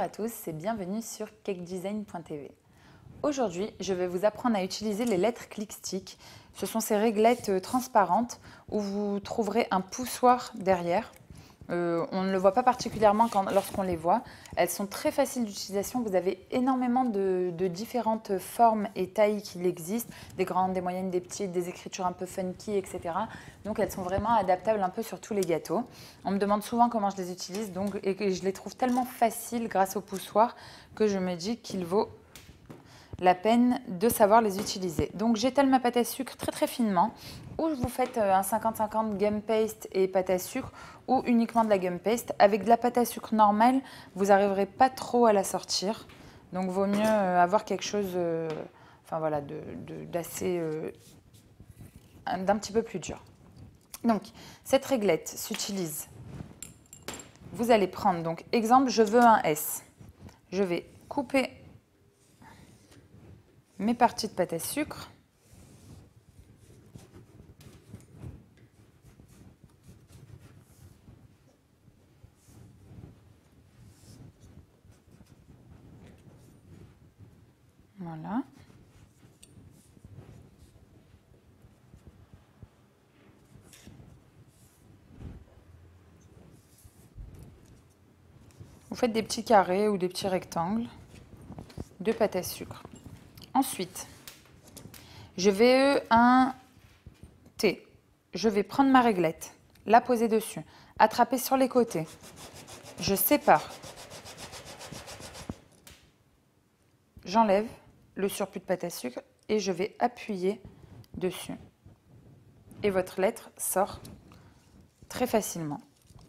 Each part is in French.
à tous et bienvenue sur cakedesign.tv. Aujourd'hui, je vais vous apprendre à utiliser les lettres ClickStick. Ce sont ces réglettes transparentes où vous trouverez un poussoir derrière. On ne le voit pas particulièrement lorsqu'on les voit. Elles sont très faciles d'utilisation. Vous avez énormément de différentes formes et tailles qu'il existe, des grandes, des moyennes, des petites, des écritures un peu funky, etc. Donc elles sont vraiment adaptables un peu sur tous les gâteaux. On me demande souvent comment je les utilise et que je les trouve tellement faciles grâce au poussoir que je me dis qu'il vaut la peine de savoir les utiliser. Donc j'étale ma pâte à sucre très finement, ou vous faites un 50-50 gum paste et pâte à sucre, ou uniquement de la gum paste. Avec de la pâte à sucre normale, vous n'arriverez pas trop à la sortir. Donc vaut mieux avoir quelque chose d'un petit peu plus dur. Donc cette réglette s'utilise. Vous allez prendre, donc exemple, je veux un S. Je vais couper mes parties de pâte à sucre. Voilà. Vous faites des petits carrés ou des petits rectangles de pâte à sucre. Ensuite, je vais un T. Je vais prendre ma réglette, la poser dessus, attraper sur les côtés. Je sépare. J'enlève le surplus de pâte à sucre et je vais appuyer dessus. Et votre lettre sort très facilement.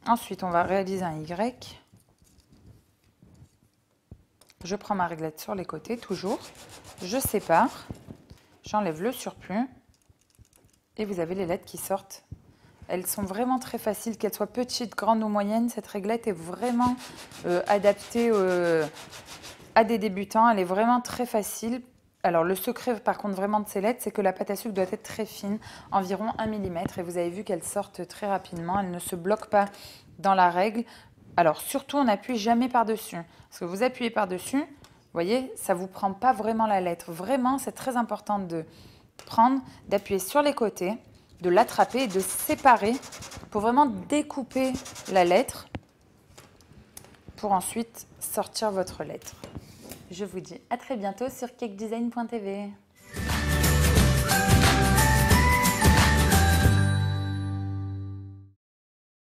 Ensuite, on va réaliser un Y. Je prends ma réglette sur les côtés, toujours. Je sépare. J'enlève le surplus. Et vous avez les lettres qui sortent. Elles sont vraiment très faciles, qu'elles soient petites, grandes ou moyennes. Cette réglette est vraiment adaptée à des débutants. Elle est vraiment très facile. Alors le secret par contre vraiment de ces lettres, c'est que la pâte à sucre doit être très fine, environ 1 mm. Et vous avez vu qu'elles sortent très rapidement. Elles ne se bloquent pas dans la règle. Alors surtout, on n'appuie jamais par-dessus. Parce que vous appuyez par-dessus, vous voyez, ça ne vous prend pas vraiment la lettre. Vraiment, c'est très important de prendre, d'appuyer sur les côtés, de l'attraper et de séparer pour vraiment découper la lettre pour ensuite sortir votre lettre. Je vous dis à très bientôt sur cakedesign.tv.